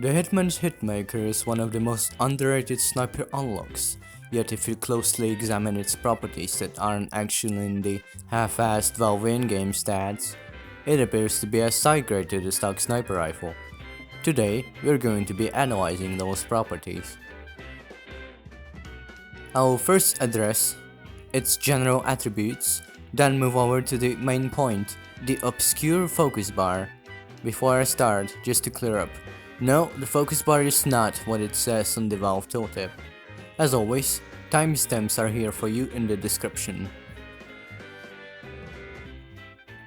The Hitman's Hitmaker is one of the most underrated sniper unlocks, yet if you closely examine its properties that aren't actually in the half-assed Valve in-game stats, it appears to be a side grade to the stock sniper rifle. Today, we're going to be analyzing those properties. I'll first address its general attributes, then move over to the main point, the obscure focus bar. Before I start, just to clear up, no, the focus bar is not what it says on the Valve tooltip. As always, timestamps are here for you in the description.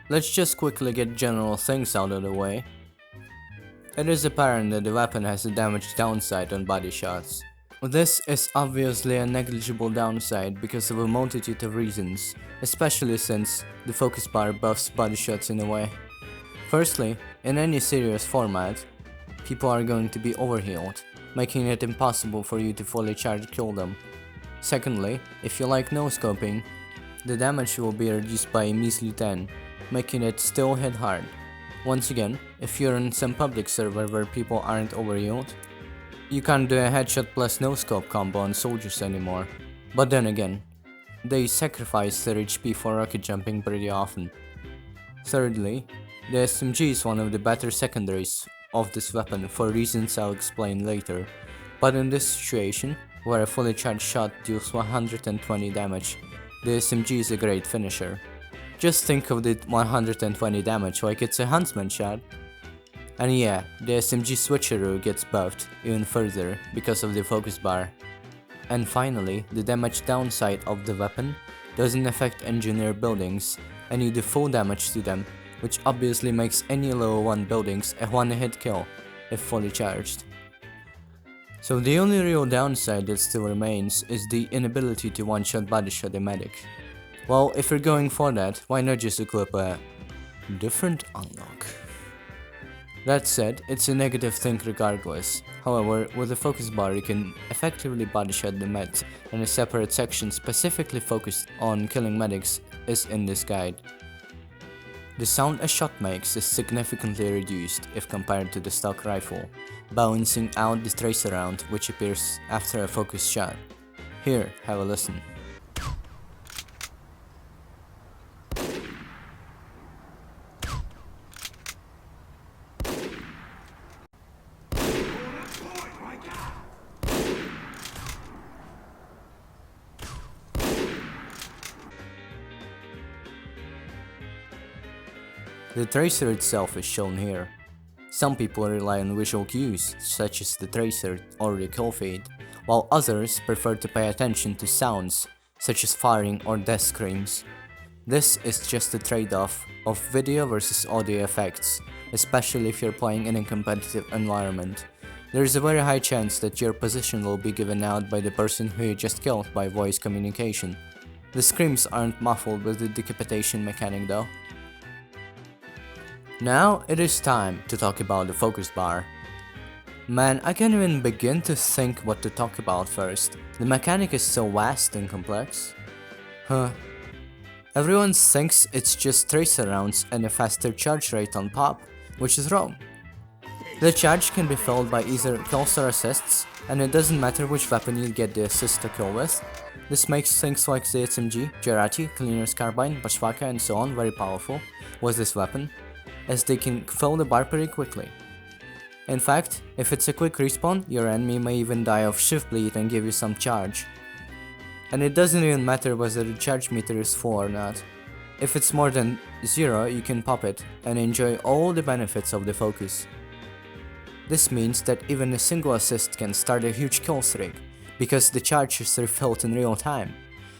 Let's just quickly get general things out of the way. It is apparent that the weapon has a damage downside on body shots. This is obviously a negligible downside because of a multitude of reasons, especially since the focus bar buffs body shots in a way. Firstly, in any serious format, people are going to be overhealed, making it impossible for you to fully charge kill them. Secondly, if you like no-scoping, the damage will be reduced by a measly 10, making it still hit hard. Once again, if you're in some public server where people aren't overhealed, you can't do a headshot plus no-scope combo on soldiers anymore. But then again, they sacrifice their HP for rocket jumping pretty often. Thirdly, the SMG is one of the better secondaries of this weapon for reasons I'll explain later, but in this situation, where a fully charged shot deals 120 damage, the SMG is a great finisher. Just think of the 120 damage like it's a huntsman shot. And yeah, the SMG switcheroo gets buffed even further because of the focus bar. And finally, the damage downside of the weapon doesn't affect engineer buildings and you do full damage to them, which obviously makes any level 1 buildings a one-hit kill if fully charged. So the only real downside that still remains is the inability to one-shot bodyshot a medic. Well, if you're going for that, why not just equip a different unlock? That said, it's a negative thing regardless. However, with a focus bar you can effectively bodyshot the meds, and a separate section specifically focused on killing medics is in this guide. The sound a shot makes is significantly reduced if compared to the stock rifle, balancing out the tracer round which appears after a focus shot. Here, have a listen. The tracer itself is shown here. Some people rely on visual cues, such as the tracer or the kill feed, while others prefer to pay attention to sounds, such as firing or death screams. This is just a trade-off of video versus audio effects, especially if you're playing in a competitive environment. There is a very high chance that your position will be given out by the person who you just killed by voice communication. The screams aren't muffled with the decapitation mechanic though. Now it is time to talk about the focus bar. Man, I can't even begin to think what to talk about first. The mechanic is so vast and complex. Everyone thinks it's just tracer rounds and a faster charge rate on pop, which is wrong. The charge can be filled by either kills or assists, and it doesn't matter which weapon you get the assist to kill with. This makes things like the SMG, Jirachi, Cleaner's Carbine, Bashwaka and so on very powerful with this weapon, as they can fill the bar pretty quickly. In fact, if it's a quick respawn, your enemy may even die of shift bleed and give you some charge. And it doesn't even matter whether the charge meter is full or not. If it's more than 0, you can pop it and enjoy all the benefits of the focus. This means that even a single assist can start a huge kill streak, because the charge is refilled in real time.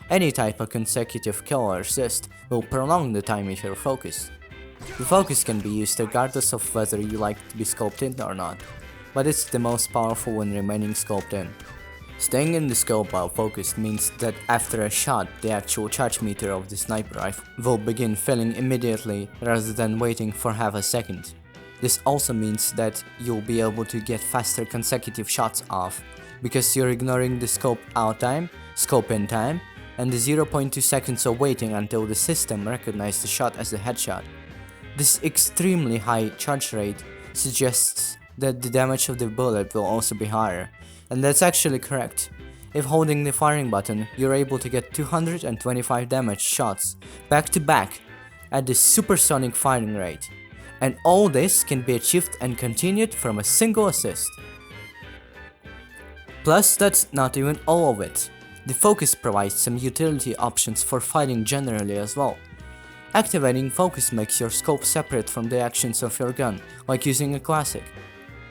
Any type of consecutive kill or assist will prolong the time if you're focused. The focus can be used regardless of whether you like to be scoped in or not, but it's the most powerful when remaining scoped in. Staying in the scope while focused means that after a shot, the actual charge meter of the sniper rifle will begin filling immediately rather than waiting for half a second. This also means that you'll be able to get faster consecutive shots off, because you're ignoring the scope out time, scope in time, and the 0.2 seconds of waiting until the system recognizes the shot as a headshot. This extremely high charge rate suggests that the damage of the bullet will also be higher, and that's actually correct. If holding the firing button, you're able to get 225 damage shots back to back at the supersonic firing rate, and all this can be achieved and continued from a single assist. Plus, that's not even all of it. The focus provides some utility options for fighting generally as well. Activating focus makes your scope separate from the actions of your gun, like using a classic.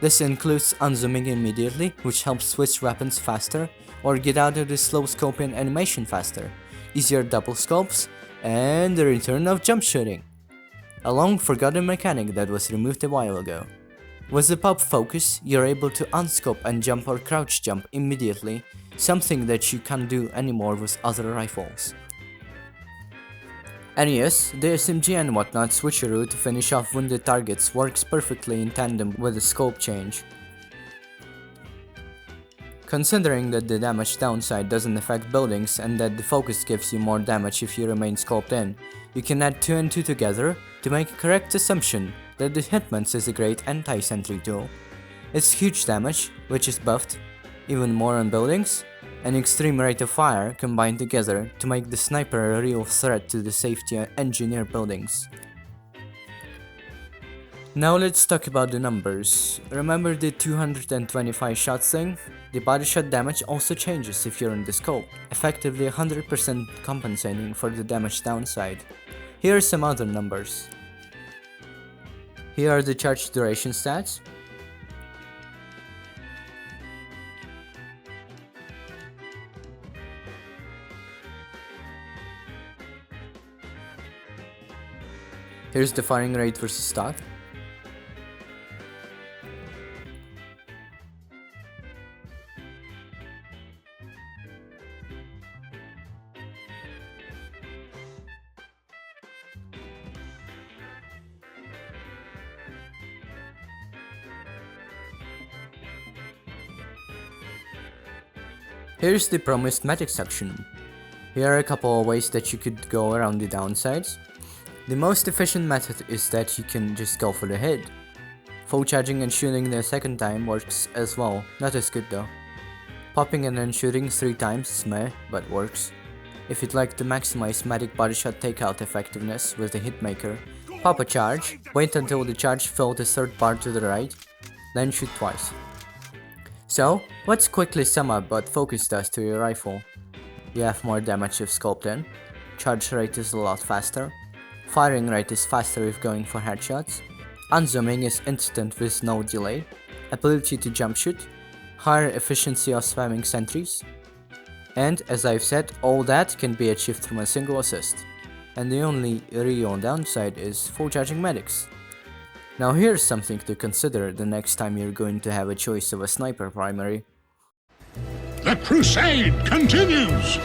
This includes unzooming immediately, which helps switch weapons faster, or get out of the slow scoping animation faster, easier double scopes, and the return of jump shooting. A long forgotten mechanic that was removed a while ago. With the pop focus, you're able to unscope and jump or crouch jump immediately, something that you can't do anymore with other rifles. And yes, the SMG and whatnot switcheroo to finish off wounded targets works perfectly in tandem with the scope change. Considering that the damage downside doesn't affect buildings and that the focus gives you more damage if you remain scoped in, you can add 2 and 2 together to make a correct assumption that the Hitman is a great anti-sentry tool. Its huge damage, which is buffed even more on buildings, and extreme rate of fire combined together to make the sniper a real threat to the safety engineer buildings. Now let's talk about the numbers. Remember the 225 shots thing? The body shot damage also changes if you're in the scope, effectively 100% compensating for the damage downside. Here are some other numbers. Here are the charge duration stats. Here's the firing rate versus stock. Here's the promised medic section. Here are a couple of ways that you could go around the downsides. The most efficient method is that you can just go for the hit. Full charging and shooting the second time works as well, not as good though. Popping and then shooting 3 times is meh, but works. If you'd like to maximize medic body shot takeout effectiveness with the Hitmaker, pop a charge, wait until the charge filled the third bar to the right, then shoot twice. So, let's quickly sum up what focus does to your rifle. You have more damage if scoped in, charge rate is a lot faster, firing rate is faster if going for headshots, unzooming is instant with no delay, ability to jump shoot, higher efficiency of spamming sentries, and as I've said, all that can be achieved from a single assist. And the only real downside is full charging medics. Now here's something to consider the next time you're going to have a choice of a sniper primary. The crusade continues!